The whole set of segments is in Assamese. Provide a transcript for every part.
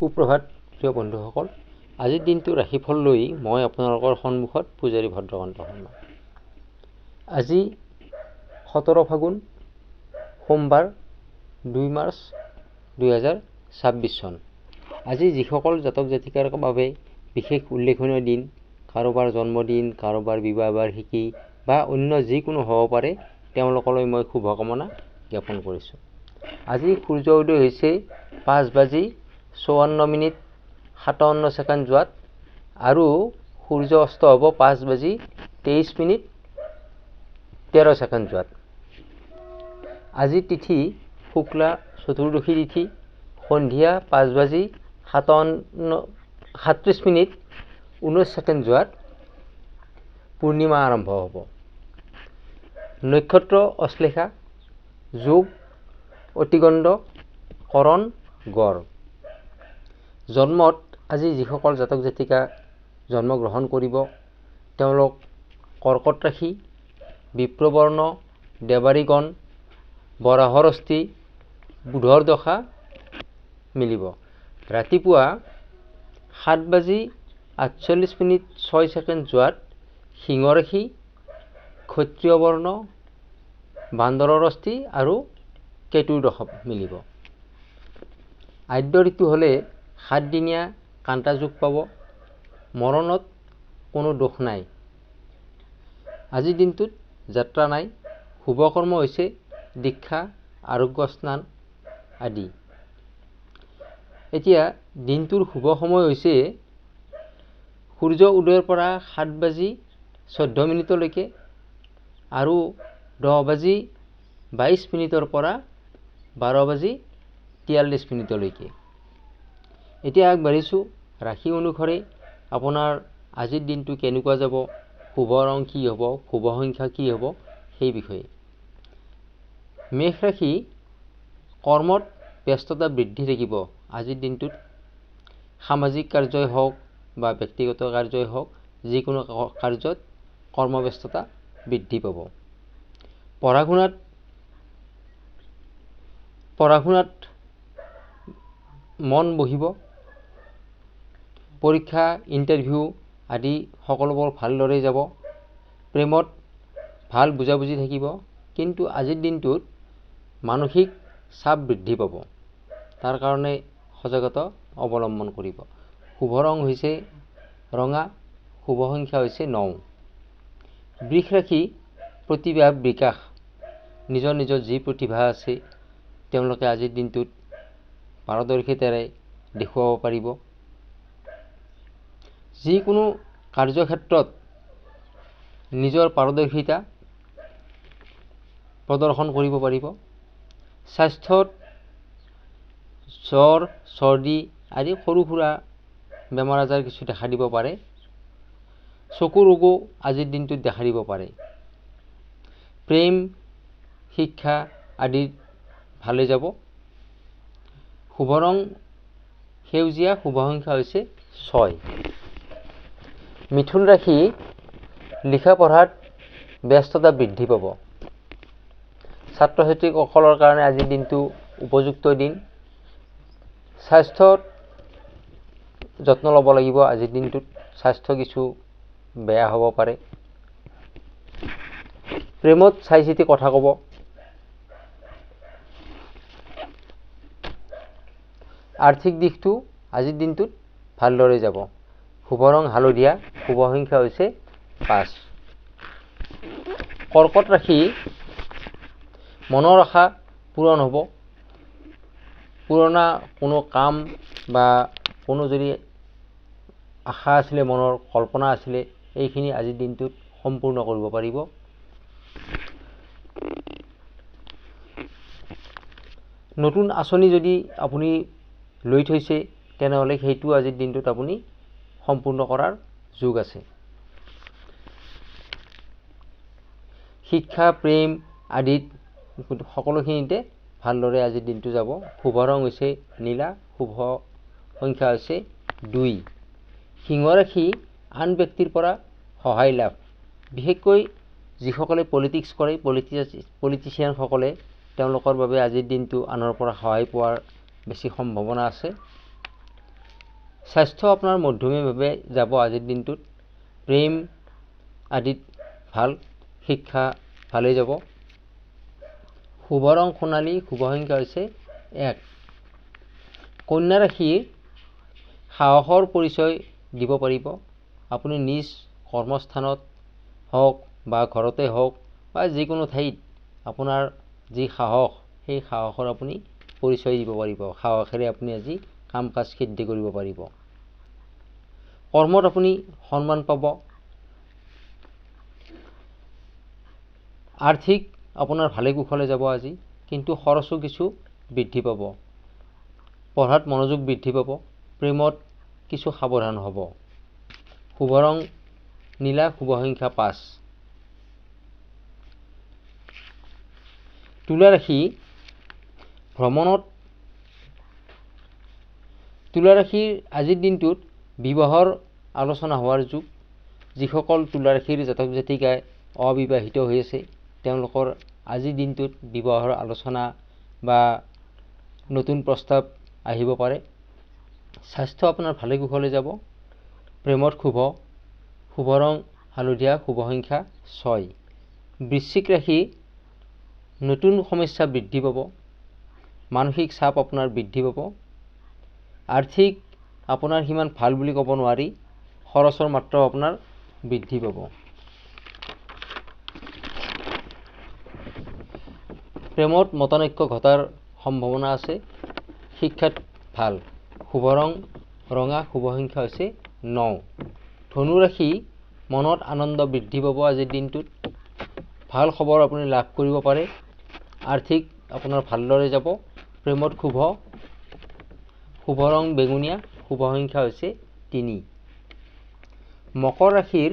সুপ্ৰভাত প্ৰিয় বন্ধুসকল, আজিৰ দিনটো ৰাশিফল লৈ মই আপোনালোকৰ সন্মুখত পূজাৰী ভদ্ৰকান্ত শৰ্মা। আজি 17 ফাগুন সোমবাৰ 2 মাৰ্চ 2026 চন। আজি যিসকল জাতক জাতিকাৰ বাবে বিশেষ উল্লেখনীয় দিন, কাৰোবাৰ জন্মদিন, কাৰোবাৰ বিবাহ বাৰ্ষিকী বা অন্য যিকোনো হ'ব পাৰে, তেওঁলোকলৈ মই শুভকামনা জ্ঞাপন কৰিছোঁ। আজি সূৰ্য উদয় হৈছে 5:54:57 যোৱাত আৰু সূৰ্য অস্ত হ'ব 5:23:13 যোৱাত। আজি তিথি শুক্লা চতুৰ্দশী তিথি, সন্ধিয়া 5:37:19 যোৱাত পূৰ্ণিমা আৰম্ভ হ'ব। নক্ষত্ৰ অশ্লেষা, যোগ অতিগণ্ড, কৰণ গড়। জন্মত আজি যিসকল জাতক জাতিকা জন্মগ্ৰহণ কৰিব, তেওঁলোক কৰ্কট ৰাশি, বিপ্ৰবৰ্ণ, দেৱাৰীগণ, বৰাহৰস্থি, বুধৰ দশা মিলিব। ৰাতিপুৱা 7:48:06 যোৱাত সিংহ ৰাশি, ক্ষত্ৰিয় বৰ্ণ, বান্দৰৰ অস্থি আৰু কেতুৰ দশা মিলিব। আদ্য ঋতু হ'লে 7 দিনীয়া কাণ্টা যোগ পাব। মৰণত কোনো দোষ নাই। আজিৰ দিনটোত যাত্ৰা নাই। শুভ কৰ্ম হৈছে দীক্ষা, আৰোগ্য স্নান আদি। এতিয়া দিনটোৰ শুভ সময় হৈছে সূৰ্য উদয়ৰ পৰা 7:14 আৰু 10:22 পৰা 12:43 এতিয়া আগবাঢ়িছোঁ ৰাশি অনুসৰি আপোনাৰ আজিৰ দিনটো কেনেকুৱা যাব, শুভ ৰং কি হ'ব, শুভ সংখ্যা কি হ'ব সেই বিষয়ে। মেষ ৰাশি, কৰ্মত ব্যস্ততা বৃদ্ধি থাকিব। আজিৰ দিনটোত সামাজিক কাৰ্যই হওক বা ব্যক্তিগত কাৰ্যই হওক, যিকোনো কাৰ্যত কৰ্মব্যস্ততা বৃদ্ধি পাব। পঢ়া-শুনাত মন বহিব। পৰীক্ষা, ইণ্টাৰভিউ আদি সকলোবোৰ ভালদৰে যাব। প্ৰেমত ভাল বুজাবুজি থাকিব, কিন্তু আজিৰ দিনটোত মানসিক চাপ বৃদ্ধি পাব। তাৰ কাৰণে সজাগতা অৱলম্বন কৰিব। শুভ ৰং হৈছে ৰঙা, শুভ সংখ্যা হৈছে 9। বৃষ ৰাশি, প্ৰতিভা বিকাশ। নিজৰ নিজৰ যি প্ৰতিভা আছে তেওঁলোকে আজিৰ দিনটোত পাৰদৰ্শিতাৰে দেখুৱাব পাৰিব। যিকোনো কাৰ্যক্ষেত্ৰত নিজৰ পাৰদৰ্শিতা প্ৰদৰ্শন কৰিব পাৰিব। স্বাস্থ্যত জ্বৰ, চৰ্দি আদি সৰু সুৰা বেমাৰ আজাৰ কিছু দেখা দিব পাৰে। চকুৰ ৰোগো আজিৰ দিনটোত দেখা দিব পাৰে। প্ৰেম, শিক্ষা আদিত ভালে যাব। শুভ ৰং সেউজীয়া, শুভ সংখ্যা হৈছে 6। মিথুন ৰাশি, লিখা পঢ়াত ব্যস্ততা বৃদ্ধি পাব। ছাত্ৰ ছাত্ৰীসকলৰ কাৰণে আজিৰ দিনটো উপযুক্ত দিন। স্বাস্থ্যত যত্ন ল'ব লাগিব। আজিৰ দিনটোত স্বাস্থ্য কিছু বেয়া হ'ব পাৰে। প্ৰেমত চাই চিতি কথা ক'ব। আৰ্থিক দিশটো আজিৰ দিনটোত ভালদৰে যাব। শুভ ৰং হালধীয়া, শুভ সংখ্যা হৈছে 5। কৰ্কট ৰাশি, মনৰ আশা পূৰণ হ'ব। পুৰণা কোনো কাম বা কোনো যদি আশা আছিলে, মনৰ কল্পনা আছিলে, এইখিনি আজিৰ দিনটোত সম্পূৰ্ণ কৰিব পাৰিব। নতুন আঁচনি যদি আপুনি লৈ থৈছে, তেনেহ'লে সেইটো আজিৰ দিনটোত আপুনি সম্পূৰ্ণ কৰাৰ যোগ আছে। শিক্ষা, প্ৰেম আদিত সকলোখিনিতে ভালদৰে আজিৰ দিনটো যাব। শুভ ৰং হৈছে নীলা, শুভ সংখ্যা হৈছে 2। সিংহ ৰাশি, আন ব্যক্তিৰ পৰা সহায় লাভ। বিশেষকৈ যিসকলে পলিটিক্স কৰে, পলিটিচিয়ানসকলে, তেওঁলোকৰ বাবে আজিৰ দিনটো আনৰ পৰা সহায় পোৱাৰ বেছি সম্ভাৱনা আছে। স্বাস্থ্য আপোনাৰ মধ্যমীয়াভাৱে যাব আজিৰ দিনটোত। প্ৰেম আদিত ভাল, শিক্ষা ভালেই যাব। শুভ ৰং সোণালী, শুভ সংখ্যা হৈছে 1। কন্যা ৰাশিৰ সাহসৰ পৰিচয় দিব পাৰিব। আপুনি নিজ কৰ্মস্থানত হওক বা ঘৰতে হওক বা যিকোনো ঠাইত আপোনাৰ যি সাহস, সেই সাহসৰ আপুনি পৰিচয় দিব পাৰিব। সাহসেৰে আপুনি আজি কাম কাজ সিদ্ধি কৰিব পাৰিব। কৰ্মত আপুনি সন্মান পাব। আৰ্থিক আপোনাৰ ভালে কুশলে যাব আজি, কিন্তু খৰচো কিছু বৃদ্ধি পাব। পঢ়াত মনোযোগ বৃদ্ধি পাব। প্ৰেমত কিছু সাৱধান হ'ব। শুভ ৰং নীলা, শুভ সংখ্যা 5। তুলা ৰাশি ভ্ৰমণত তুলা ৰাশিৰ আজিৰ দিনটোত বিবাহৰ আলোচনা হোৱাৰ যুগ। যিসকল তুলা ৰাশিৰ জাতক জাতিকাই অবিবাহিত হৈ আছে, তেওঁলোকৰ আজিৰ দিনটোত বিবাহৰ আলোচনা বা নতুন প্ৰস্তাৱ আহিব পাৰে। স্বাস্থ্য আপোনাৰ ভালে কুশলে যাব। প্ৰেমত শুভ, শুভ ৰং হালধীয়া, শুভ সংখ্যা 6। বৃশ্চিক ৰাশি নতুন সমস্যা বৃদ্ধি পাব। মানসিক চাপ আপোনাৰ বৃদ্ধি পাব। আৰ্থিক আপোনাৰ সিমান ভাল বুলি ক'ব নোৱাৰি। খৰচৰ মাত্ৰাও আপোনাৰ বৃদ্ধি পাব। প্ৰেমত মতানৈক্য ঘটাৰ সম্ভাৱনা আছে। শিক্ষাত ভাল। শুভ ৰং ৰঙা, শুভ সংখ্যা হৈছে 9। ধনু ৰাশি মনত আনন্দ বৃদ্ধি পাব আজিৰ দিনটোত। ভাল খবৰ আপুনি লাভ কৰিব পাৰে। আৰ্থিক আপোনাৰ ভালদৰে যাব। প্ৰেমত শুভ, শুভ ৰং বেঙুনীয়া, শুভ সংখ্যা হৈছে 3। মকৰ ৰাশিৰ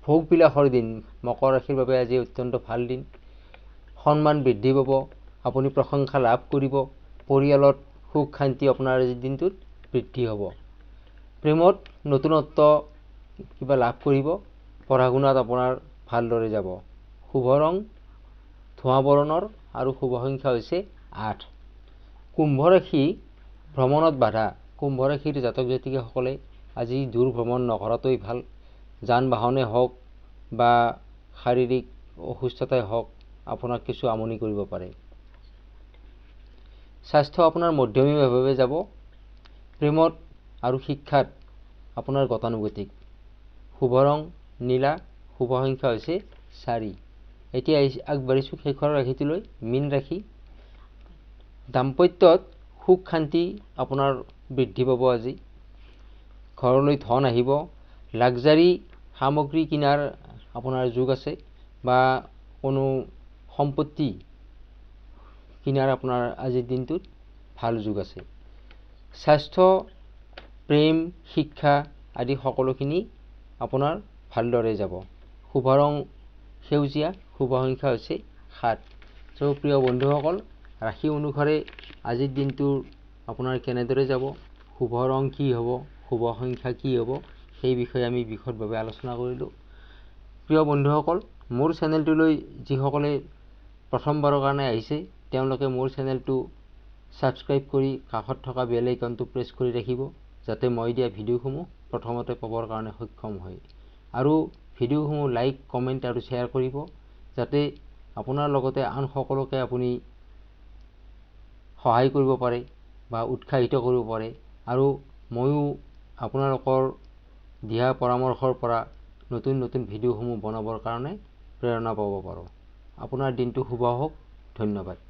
ভোগ বিলাসৰ দিন। মকৰ ৰাশিৰ বাবে আজি অত্যন্ত ভাল দিন। সন্মান বৃদ্ধি পাব। আপুনি প্ৰশংসা লাভ কৰিব। পৰিয়ালত সুখ শান্তি আপোনাৰ আজিৰ দিনটোত বৃদ্ধি হ'ব। প্ৰেমত নতুনত্ব কিবা লাভ কৰিব। পঢ়া শুনাত আপোনাৰ ভালদৰে যাব। শুভ ৰং ধোঁৱা বৰণৰ আৰু শুভ সংখ্যা হৈছে 8। কুম্ভ ৰাশি ভ্ৰমণত বাধা। কুম্ভ ৰাশিৰ জাতক জাতিকাসকলে আজি দূৰ ভ্ৰমণ নকৰাটোৱেই ভাল। যান বাহনে হওক বা শাৰীৰিক অসুস্থতাই হওক আপোনাক কিছু আমনি কৰিব পাৰে। স্বাস্থ্য আপোনাৰ মধ্যমীয়াভাৱে যাব। প্ৰেমত আৰু শিক্ষাত আপোনাৰ গতানুগতিক। শুভ ৰং নীলা, শুভ সংখ্যা হৈছে 4। এতিয়া আগবাঢ়িছোঁ শেষৰ ৰাশিটোলৈ, মীন ৰাশি। দাম্পত্যত সুখ শান্তি আপোনাৰ বৃদ্ধি পাব আজি। ঘৰলৈ ধন আহিব। লাক্সাৰী সামগ্ৰী কিনাৰ আপোনাৰ যোগ আছে বা কোনো সম্পত্তি কিনাৰ আপোনাৰ আজিৰ দিনটোত ভাল যোগ আছে। স্বাস্থ্য, প্ৰেম, শিক্ষা আদি সকলোখিনি আপোনাৰ ভালদৰে যাব। শুভ ৰং সেউজীয়া, শুভ সংখ্যা হৈছে 7। প্ৰিয় বন্ধুসকল, ৰাশি অনুসাৰে আজিৰ দিনটো আপোনাৰ কেনেদৰে যাব, শুভ ৰং কি হ'ব, শুভ সংখ্যা কি হ'ব, সেই বিষয়ে আমি বিশদভাৱে আলোচনা কৰিলোঁ। প্ৰিয় বন্ধুসকল, মোৰ চেনেলটোলৈ যিসকলে প্ৰথমবাৰৰ কাৰণে আহিছে, তেওঁলোকে মোৰ চেনেলটো ছাবস্ক্ৰাইব কৰি কাষত থকা বেল আইকনটো প্ৰেছ কৰি ৰাখিব, যাতে মই দিয়া ভিডিঅ'সমূহ প্ৰথমতে পাবৰ কাৰণে সক্ষম হয়। আৰু ভিডিঅ'সমূহ লাইক, কমেণ্ট আৰু শ্বেয়াৰ কৰিব, যাতে আপোনাৰ লগতে আন সকলোকে আপুনি সহায় কৰিব পাৰে বা উৎসাহিত কৰিব পাৰে। আৰু ময়ো আপোনালোকৰ দিয়া পৰামৰ্শৰ পৰা নতুন নতুন ভিডিঅ'সমূহ বনাবৰ কাৰণে প্ৰেৰণা পাব পাৰোঁ। আপোনাৰ দিনটো শুভ হওক। ধন্যবাদ।